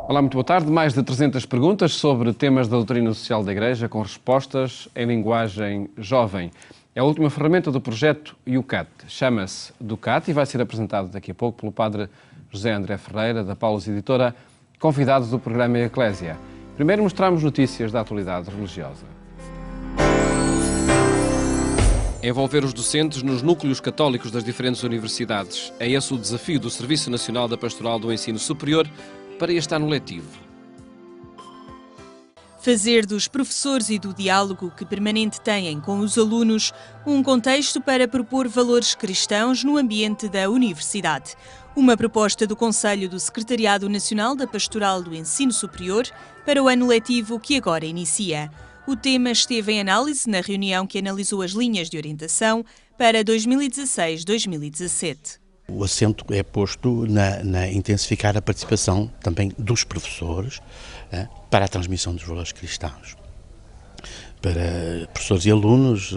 Olá, muito boa tarde. Mais de 300 perguntas sobre temas da doutrina social da Igreja, com respostas em linguagem jovem. É a última ferramenta do projeto Yucat. Chama-se Ducat e vai ser apresentado daqui a pouco pelo padre José André Ferreira, da Paulus Editora, convidado do programa Eclésia. Primeiro mostramos notícias da atualidade religiosa. Envolver os docentes nos núcleos católicos das diferentes universidades. É esse o desafio do Serviço Nacional da Pastoral do Ensino Superior para este ano letivo. Fazer dos professores e do diálogo que permanente têm com os alunos um contexto para propor valores cristãos no ambiente da universidade. Uma proposta do Conselho do Secretariado Nacional da Pastoral do Ensino Superior para o ano letivo que agora inicia. O tema esteve em análise na reunião que analisou as linhas de orientação para 2016-2017. O acento é posto na intensificar a participação também dos professores para a transmissão dos valores cristãos. Para professores e alunos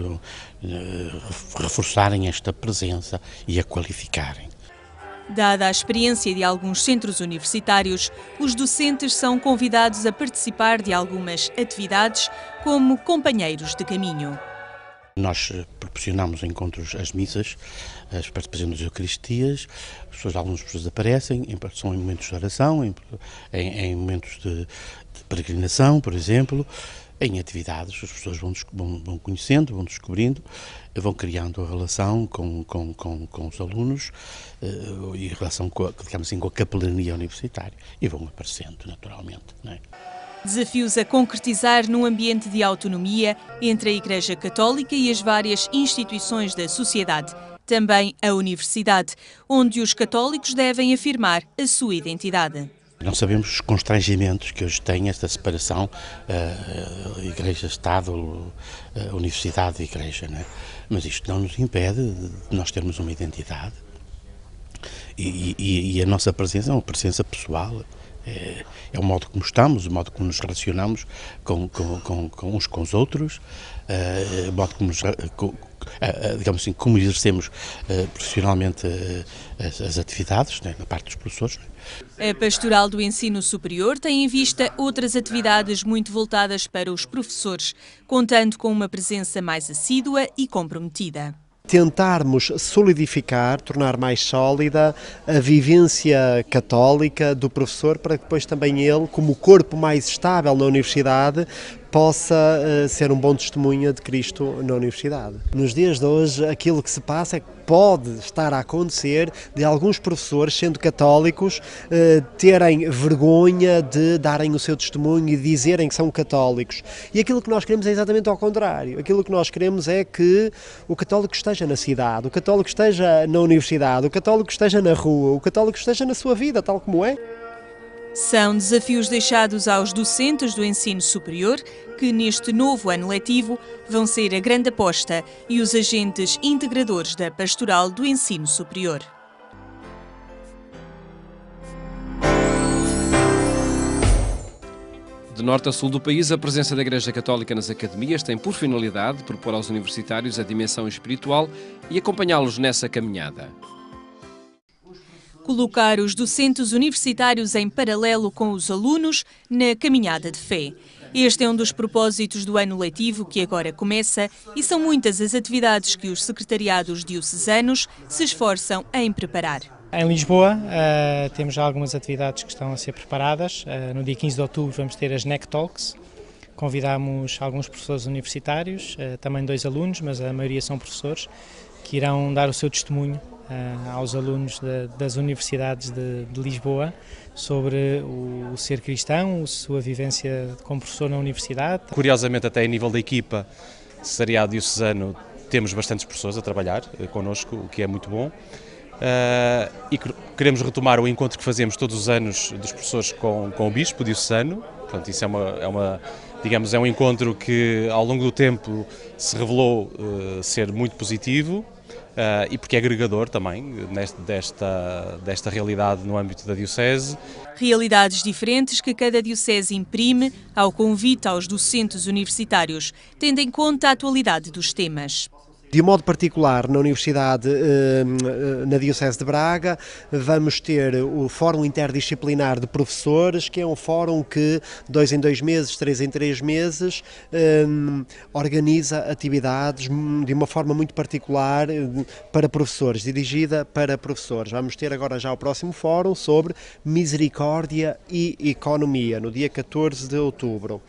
reforçarem esta presença e a qualificarem. Dada a experiência de alguns centros universitários, os docentes são convidados a participar de algumas atividades como companheiros de caminho. Nós proporcionamos encontros às missas, as participações das Eucaristias, alguns professores aparecem, são em momentos de oração, em momentos de peregrinação, por exemplo, em atividades, as pessoas vão conhecendo, vão descobrindo, vão criando a relação com os alunos e relação com a capelania universitária e vão aparecendo naturalmente, não é? Desafios a concretizar num ambiente de autonomia entre a Igreja Católica e as várias instituições da sociedade, também a universidade, onde os católicos devem afirmar a sua identidade. Não sabemos os constrangimentos que hoje tem esta separação, Igreja-Estado, Universidade e Igreja, não é? Mas isto não nos impede de nós termos uma identidade e a nossa presença é uma presença pessoal. É o modo como estamos, o modo como nos relacionamos com uns com os outros, o modo como digamos assim, como exercemos profissionalmente as atividades, né, na parte dos professores. A Pastoral do Ensino Superior tem em vista outras atividades muito voltadas para os professores, contando com uma presença mais assídua e comprometida. Tentarmos solidificar, tornar mais sólida a vivência católica do professor, para que depois também ele, como corpo mais estável na universidade, possa ser um bom testemunha de Cristo na universidade. Nos dias de hoje, aquilo que se passa é que pode estar a acontecer de alguns professores, sendo católicos, terem vergonha de darem o seu testemunho e dizerem que são católicos. E aquilo que nós queremos é exatamente ao contrário. Aquilo que nós queremos é que o católico esteja na cidade, o católico esteja na universidade, o católico esteja na rua, o católico esteja na sua vida, tal como é. São desafios deixados aos docentes do ensino superior, que neste novo ano letivo vão ser a grande aposta e os agentes integradores da Pastoral do Ensino Superior. De norte a sul do país, a presença da Igreja Católica nas academias tem por finalidade propor aos universitários a dimensão espiritual e acompanhá-los nessa caminhada. Colocar os docentes universitários em paralelo com os alunos na caminhada de fé. Este é um dos propósitos do ano letivo que agora começa e são muitas as atividades que os secretariados diocesanos se esforçam em preparar. Em Lisboa temos já algumas atividades que estão a ser preparadas. No dia 15 de outubro vamos ter as NEC Talks. Convidamos alguns professores universitários, também 2 alunos, mas a maioria são professores, que irão dar o seu testemunho aos alunos das universidades de Lisboa sobre o ser cristão, a sua vivência como professor na universidade. Curiosamente, até a nível da equipa secretariado diocesano, temos bastantes professores a trabalhar connosco, o que é muito bom. E queremos retomar o encontro que fazemos todos os anos dos professores com o Bispo diocesano. Portanto, isso é um encontro que ao longo do tempo se revelou ser muito positivo. E porque é agregador também desta realidade no âmbito da Diocese. Realidades diferentes que cada Diocese imprime ao convite aos docentes universitários, tendo em conta a atualidade dos temas. De um modo particular, na Universidade, na Diocese de Braga, vamos ter o Fórum Interdisciplinar de Professores, que é um fórum que, 2 em 2 meses, 3 em 3 meses, organiza atividades de uma forma muito particular para professores, dirigida para professores. Vamos ter agora já o próximo fórum sobre misericórdia e economia, no dia 14 de outubro.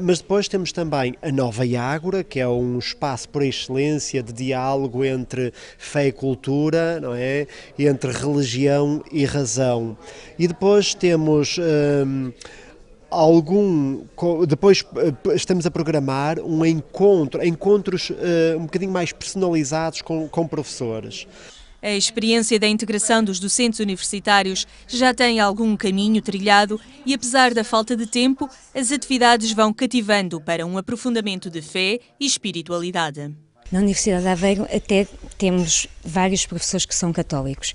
Mas depois temos também a Nova Ágora, que é um espaço por excelência de diálogo entre fé e cultura, não é? Entre religião e razão. E depois temos depois estamos a programar encontros um bocadinho mais personalizados com professores. A experiência da integração dos docentes universitários já tem algum caminho trilhado e, apesar da falta de tempo, as atividades vão cativando para um aprofundamento de fé e espiritualidade. Na Universidade de Aveiro até temos vários professores que são católicos.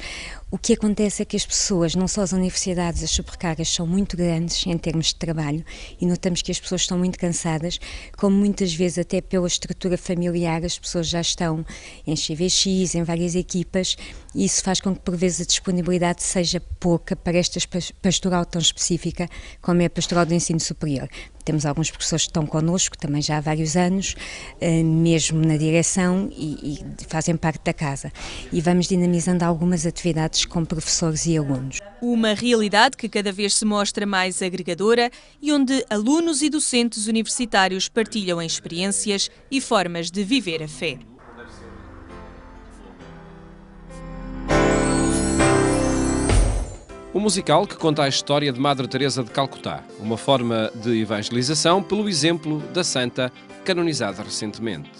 O que acontece é que as pessoas, não só as universidades, as sobrecargas são muito grandes em termos de trabalho e notamos que as pessoas estão muito cansadas, como muitas vezes até pela estrutura familiar as pessoas já estão em CVX, em várias equipas, e isso faz com que por vezes a disponibilidade seja pouca para esta pastoral tão específica como é a pastoral do ensino superior. Temos alguns professores que estão connosco também já há vários anos, mesmo na direção e fazem parte da casa. E vamos dinamizando algumas atividades com professores e alunos. Uma realidade que cada vez se mostra mais agregadora e onde alunos e docentes universitários partilham experiências e formas de viver a fé. Um musical que conta a história de Madre Teresa de Calcutá, uma forma de evangelização pelo exemplo da santa canonizada recentemente.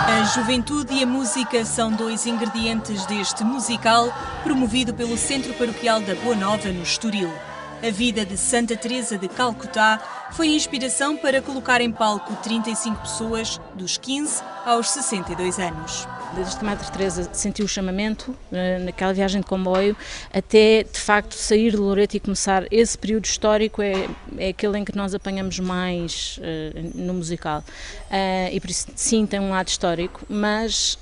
A juventude e a música são 2 ingredientes deste musical, promovido pelo Centro Paroquial da Boa Nova, no Estoril. A vida de Santa Teresa de Calcutá foi inspiração para colocar em palco 35 pessoas, dos 15 aos 62 anos. Desde que a Madre Teresa sentiu o chamamento, naquela viagem de comboio, até de facto sair de Loreto e começar esse período histórico é aquele em que nós apanhamos mais no musical. E por isso sim tem um lado histórico, mas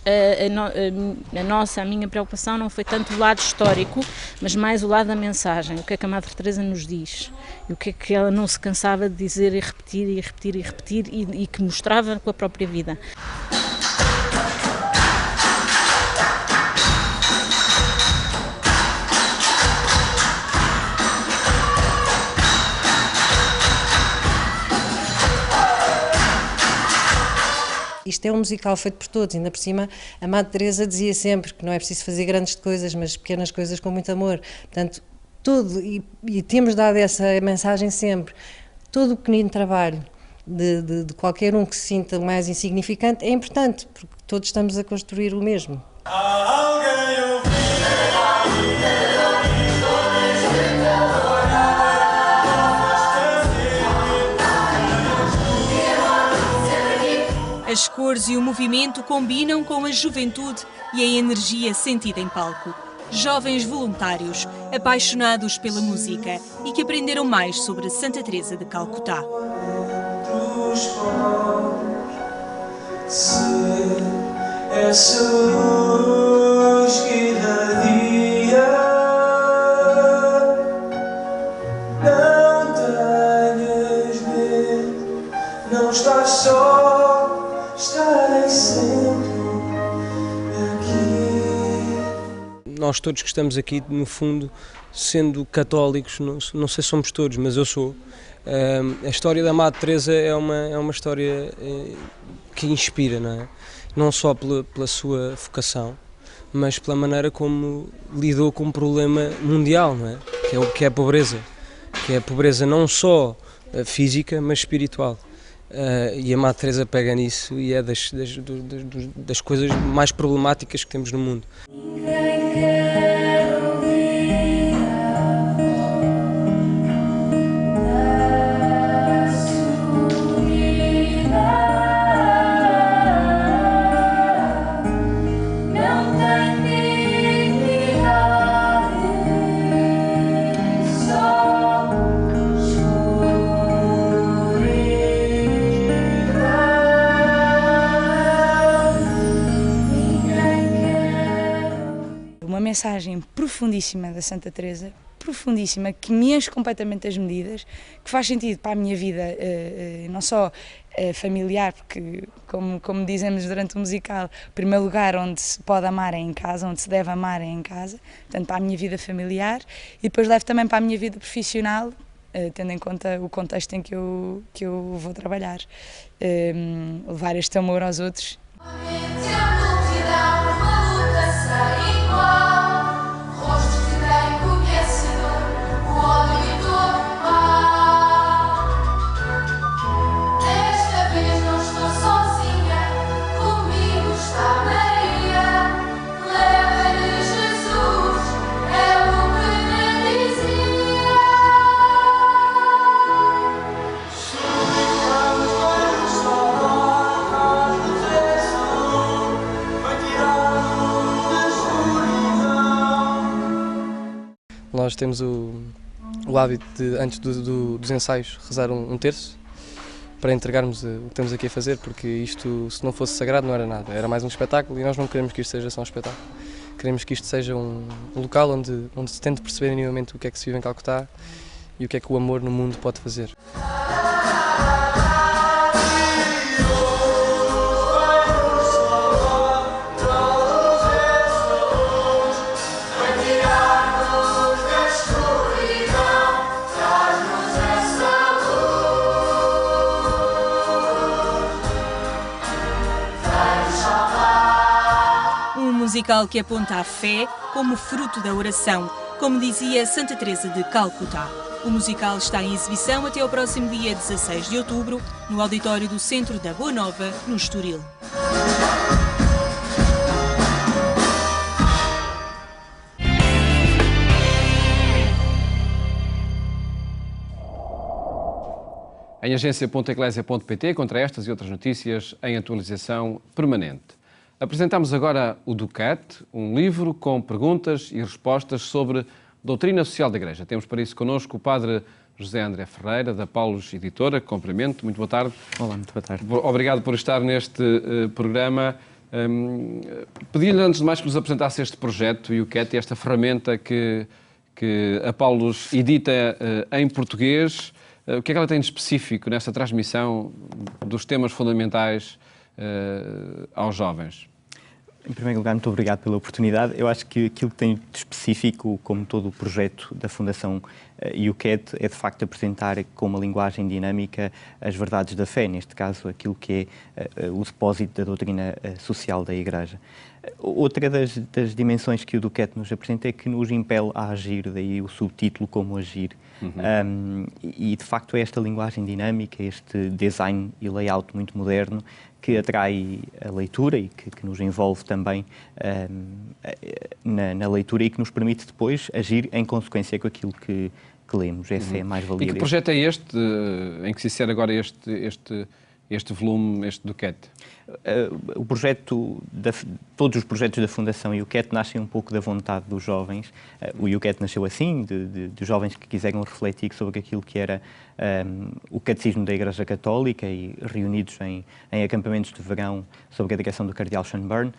a minha preocupação não foi tanto o lado histórico, mas mais o lado da mensagem, o que é que a Madre Teresa nos diz, e o que é que ela não se cansava de dizer e repetir e repetir e repetir e que mostrava com a própria vida. Isto é um musical feito por todos, ainda por cima a Madre Teresa dizia sempre que não é preciso fazer grandes coisas, mas pequenas coisas com muito amor. Portanto, tudo, e temos dado essa mensagem sempre, todo o pequenino trabalho de qualquer um que se sinta mais insignificante é importante, porque todos estamos a construir o mesmo. As cores e o movimento combinam com a juventude e a energia sentida em palco. Jovens voluntários, apaixonados pela música e que aprenderam mais sobre Santa Teresa de Calcutá. Essa luz que irradia, não tenhas medo, não estás só, estarei sempre aqui. Nós todos que estamos aqui, no fundo, sendo católicos, não sei se somos todos, mas eu sou. A história da Madre Teresa é uma história que inspira, não é? Não só pela sua vocação, mas pela maneira como lidou com um problema mundial, não é? Que é a pobreza. Que é a pobreza não só física, mas espiritual. E a Madre Teresa pega nisso e é das coisas mais problemáticas que temos no mundo. Não uma mensagem profundíssima da Santa Teresa, profundíssima, que me enche completamente as medidas, que faz sentido para a minha vida, não só familiar, porque, como dizemos durante o musical, o primeiro lugar onde se pode amar é em casa, onde se deve amar é em casa, portanto, para a minha vida familiar, e depois levo também para a minha vida profissional, tendo em conta o contexto em que eu vou trabalhar. Levar este amor aos outros. Nós temos o hábito de, antes dos ensaios, rezar um terço para entregarmos o que temos aqui a fazer, porque isto, se não fosse sagrado, não era nada, era mais um espetáculo e nós não queremos que isto seja só um espetáculo. Queremos que isto seja um local onde se tente perceber minimamente o que é que se vive em Calcutá e o que é que o amor no mundo pode fazer. Musical que aponta à fé como fruto da oração, como dizia Santa Teresa de Calcutá. O musical está em exibição até ao próximo dia 16 de outubro, no auditório do Centro da Boa Nova, no Estoril. Em agência.eclésia.pt, contra estas e outras notícias em atualização permanente. Apresentamos agora o Ducat, um livro com perguntas e respostas sobre doutrina social da Igreja. Temos para isso connosco o Padre José André Ferreira, da Paulus Editora, que cumprimento. Muito boa tarde. Olá, muito boa tarde. Obrigado por estar neste programa. Pedi-lhe, antes de mais, que nos apresentasse este projeto, o UCAT, esta ferramenta que a Paulus edita em português. O que é que ela tem de específico nesta transmissão dos temas fundamentais aos jovens? Em primeiro lugar, muito obrigado pela oportunidade. Eu acho que aquilo que tem de específico, como todo o projeto da Fundação UCAT, é de facto apresentar com uma linguagem dinâmica as verdades da fé, neste caso aquilo que é o depósito da doutrina social da Igreja. Outra das dimensões que o Ducat nos apresenta é que nos impele a agir, daí o subtítulo Como Agir. E de facto é esta linguagem dinâmica, este design e layout muito moderno que atrai a leitura e que nos envolve também na leitura e que nos permite depois agir em consequência com aquilo que lemos. Essa é a mais-valia. E que projeto é este, em que se insere agora este volume, este Ducat? O projeto, todos os projetos da Fundação UCAT nascem um pouco da vontade dos jovens. O UCAT nasceu assim, de jovens que quiseram refletir sobre aquilo que era o catecismo da Igreja Católica e reunidos em acampamentos de verão sob a direção do Cardeal Schönborn,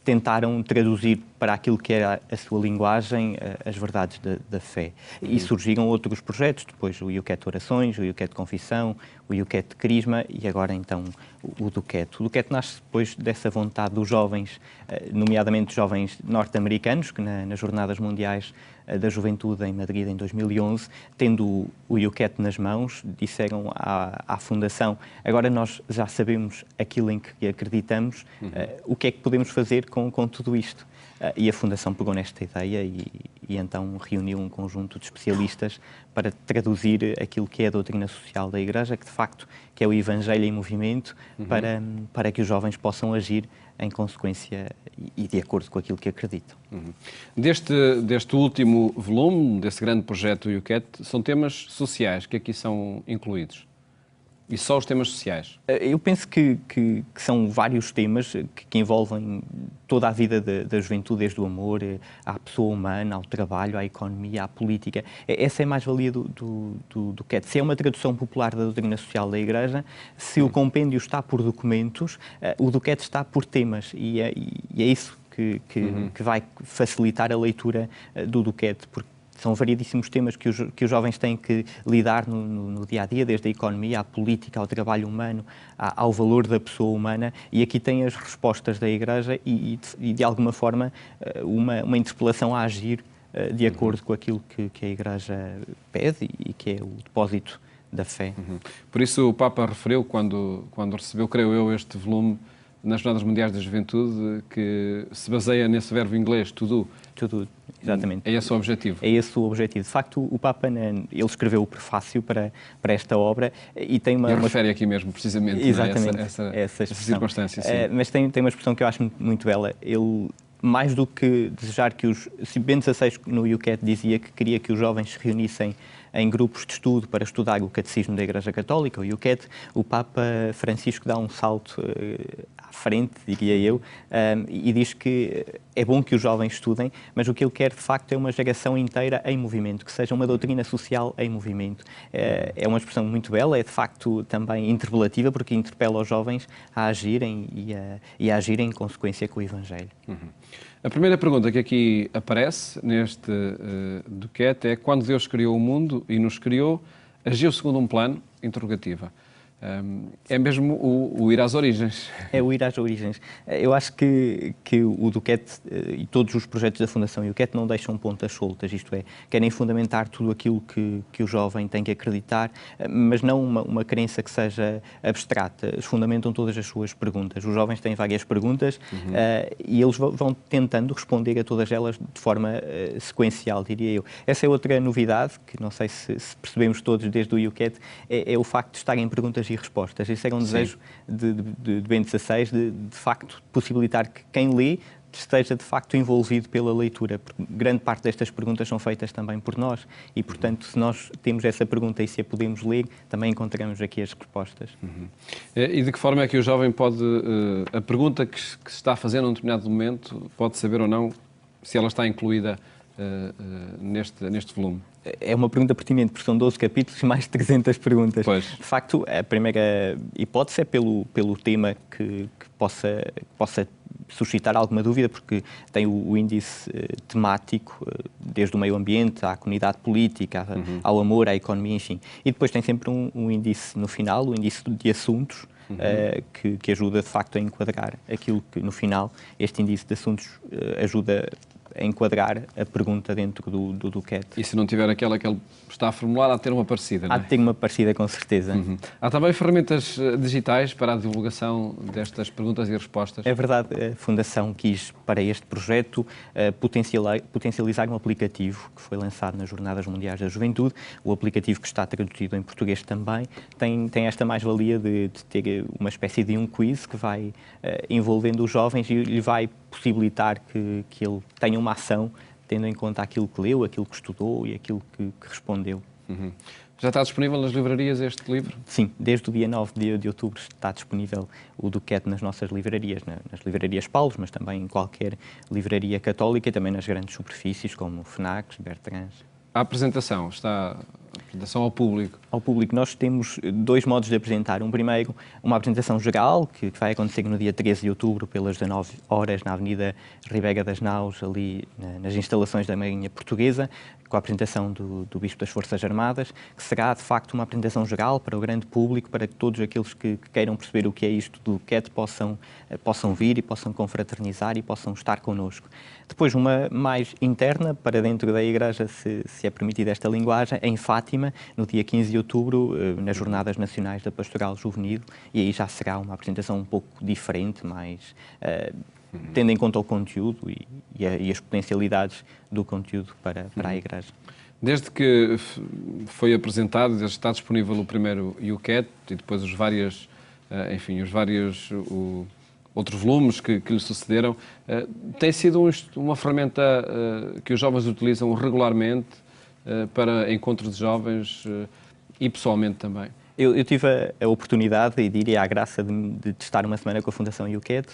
tentaram traduzir para aquilo que era a sua linguagem as verdades da fé. E surgiram outros projetos, depois o UCAT Orações, o UCAT Confissão, o UCAT Crisma e agora então o Ducat. O Ducat nasce depois dessa vontade dos jovens, nomeadamente jovens norte-americanos, que nas Jornadas Mundiais da Juventude em Madrid em 2011, tendo o UCAT nas mãos, disseram à Fundação: agora nós já sabemos aquilo em que acreditamos, o que é que podemos fazer com tudo isto? E a Fundação pegou nesta ideia e então reuniu um conjunto de especialistas para traduzir aquilo que é a doutrina social da Igreja, que de facto que é o Evangelho em movimento, para que os jovens possam agir em consequência e de acordo com aquilo que acreditam. Deste último volume, desse grande projeto UCAT, são temas sociais que aqui são incluídos? E só os temas sociais? Eu penso que são vários temas que envolvem toda a vida da juventude, desde o amor à pessoa humana, ao trabalho, à economia, à política. Essa é a mais-valia do UCAT. Se é uma tradução popular da doutrina social da Igreja, se o compêndio está por documentos, o UCAT está por temas. E é isso que vai facilitar a leitura do Duquette, porque são variedíssimos temas que os jovens têm que lidar no dia-a-dia, desde a economia, à política, ao trabalho humano, ao valor da pessoa humana, e aqui tem as respostas da Igreja e de alguma forma, uma interpelação a agir de acordo com aquilo que a Igreja pede e que é o depósito da fé. Por isso o Papa referiu, quando recebeu, creio eu, este volume nas Jornadas Mundiais da Juventude, que se baseia nesse verbo inglês, to do. To do, exatamente. É esse o objetivo? É esse o objetivo. De facto, o Papa, ele escreveu o prefácio para esta obra e tem uma... Ele refere aqui mesmo, precisamente, exatamente, essa circunstância. Sim. Mas tem uma expressão que eu acho muito bela. Ele, mais do que desejar que se Bento XVI no UCAT dizia que queria que os jovens se reunissem em grupos de estudo para estudar o Catecismo da Igreja Católica, o UCAT, o Papa Francisco dá um salto à frente, diria eu, e diz que é bom que os jovens estudem, mas o que ele quer, de facto, é uma geração inteira em movimento, que seja uma doutrina social em movimento. É uma expressão muito bela, é, de facto, também interpelativa, porque interpela os jovens a agirem e a agirem em consequência com o Evangelho. A primeira pergunta que aqui aparece neste Duquette é: quando Deus criou o mundo e nos criou, agiu segundo um plano? Interrogativa. É mesmo o ir às origens. É o ir às origens. Eu acho que o Duquette e todos os projetos da Fundação UCAT não deixam pontas soltas, isto é, querem fundamentar tudo aquilo que o jovem tem que acreditar, mas não uma crença que seja abstrata. Fundamentam todas as suas perguntas. Os jovens têm várias perguntas e eles vão tentando responder a todas elas de forma sequencial, diria eu. Essa é outra novidade, que não sei se percebemos todos desde o UCAT, é o facto de estarem perguntas e respostas. Esse era um desejo de Bento XVI, de facto possibilitar que quem lê esteja de facto envolvido pela leitura, porque grande parte destas perguntas são feitas também por nós e, portanto, se nós temos essa pergunta e se a podemos ler, também encontramos aqui as respostas. E de que forma é que o jovem pode, a pergunta que se está a fazer num determinado momento, pode saber ou não se ela está incluída neste volume? É uma pergunta pertinente, porque são 12 capítulos e mais de 300 perguntas. Pois. De facto, a primeira hipótese é pelo tema que possa suscitar alguma dúvida, porque tem o índice temático, desde o meio ambiente à comunidade política, ao amor, à economia, enfim. E depois tem sempre um índice no final, o índice de assuntos, que ajuda, de facto, a enquadrar aquilo que, no final, este índice de assuntos ajuda a enquadrar a pergunta dentro do Duquette. E se não tiver aquela que ele está a formular, há de ter uma parecida, não é? Há de ter uma parecida, com certeza. Há também ferramentas digitais para a divulgação destas perguntas e respostas? É verdade, a Fundação quis, para este projeto, potencializar um aplicativo que foi lançado nas Jornadas Mundiais da Juventude. O aplicativo, que está traduzido em português também, tem esta mais-valia de ter uma espécie de um quiz que vai envolvendo os jovens e lhe vai possibilitar que ele tenha uma ação, tendo em conta aquilo que leu, aquilo que estudou e aquilo que respondeu. Já está disponível nas livrarias este livro? Sim, desde o dia 9 de outubro está disponível o Duquette nas nossas livrarias, nas livrarias Paulos, mas também em qualquer livraria católica e também nas grandes superfícies como Fnacs, Bertrands. A apresentação está... apresentação ao público? Ao público. Nós temos dois modos de apresentar. Um primeiro, uma apresentação geral, que vai acontecer no dia 13 de outubro, pelas 19 horas, na Avenida Ribega das Naus, ali nas instalações da Marinha Portuguesa, com a apresentação do Bispo das Forças Armadas, que será, de facto, uma apresentação geral para o grande público, para que todos aqueles que queiram perceber o que é isto do Duquette possam vir e possam confraternizar e possam estar connosco. Depois, uma mais interna, para dentro da Igreja, se é permitida esta linguagem, em Fátima, no dia 15 de outubro, nas Jornadas Nacionais da Pastoral Juvenil, e aí já será uma apresentação um pouco diferente, mais tendo em conta o conteúdo e as potencialidades do conteúdo para a Igreja. Desde que foi apresentado, desde que está disponível o primeiro UCAT e depois os vários outros volumes que lhe sucederam, tem sido uma ferramenta que os jovens utilizam regularmente para encontros de jovens e pessoalmente também? Eu tive a oportunidade e diria a graça de estar uma semana com a Fundação UCAT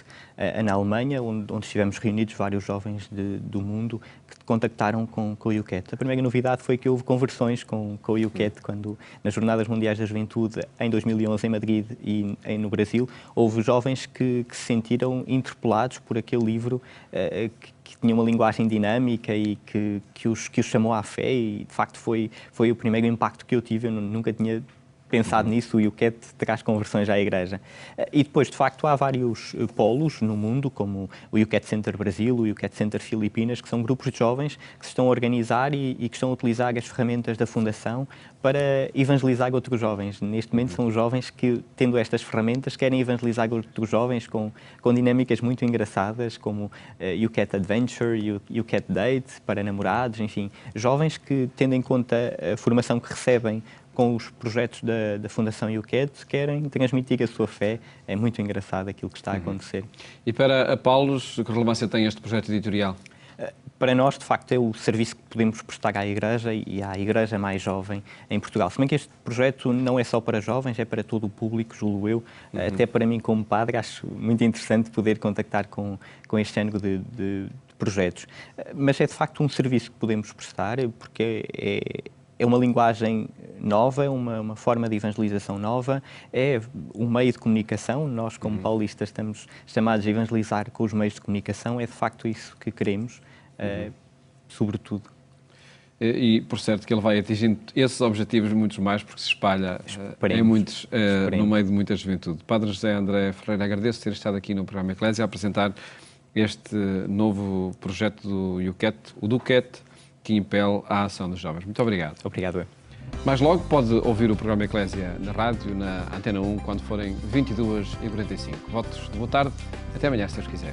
na Alemanha, onde estivemos reunidos vários jovens do mundo que contactaram com o UCAT. A primeira novidade foi que houve conversões com o UCAT quando, nas Jornadas Mundiais da Juventude, em 2011 em Madrid e no Brasil, houve jovens que se sentiram interpelados por aquele livro que tinha uma linguagem dinâmica e que os chamou à fé, e de facto foi o primeiro impacto que eu tive. Eu nunca tinha pensado nisso. O UCAT traz conversões à Igreja. E depois, de facto, há vários polos no mundo, como o UCAT Center Brasil, o UCAT Center Filipinas, que são grupos de jovens que se estão a organizar e que estão a utilizar as ferramentas da Fundação para evangelizar outros jovens. Neste momento são os jovens que, tendo estas ferramentas, querem evangelizar outros jovens com dinâmicas muito engraçadas, como UCAT Adventure, UCAT Date, para namorados, enfim. Jovens que, tendo em conta a formação que recebem com os projetos da Fundação UCAT, querem transmitir a sua fé. É muito engraçado aquilo que está a acontecer. E para a Paulos, que relevância tem este projeto editorial? Para nós, de facto, é o serviço que podemos prestar à Igreja e à Igreja mais jovem em Portugal. Se bem que este projeto não é só para jovens, é para todo o público, julgo eu. Até para mim, como padre, acho muito interessante poder contactar com este género de projetos. Mas é, de facto, um serviço que podemos prestar, porque é uma linguagem nova, uma forma de evangelização nova, é um meio de comunicação. Nós, como paulistas, estamos chamados a evangelizar com os meios de comunicação. É de facto isso que queremos, sobretudo. E, por certo, que ele vai atingindo esses objetivos e muitos mais, porque se espalha no meio de muita juventude. Padre José André Ferreira, agradeço ter estado aqui no programa Eclésia a apresentar este novo projeto do UCAT, o DUCAT, que impele a ação dos jovens. Muito obrigado. Obrigado, eu. Mais logo pode ouvir o programa Eclésia na rádio, na Antena 1, quando forem 22h45. Votos de boa tarde. Até amanhã, se Deus quiser.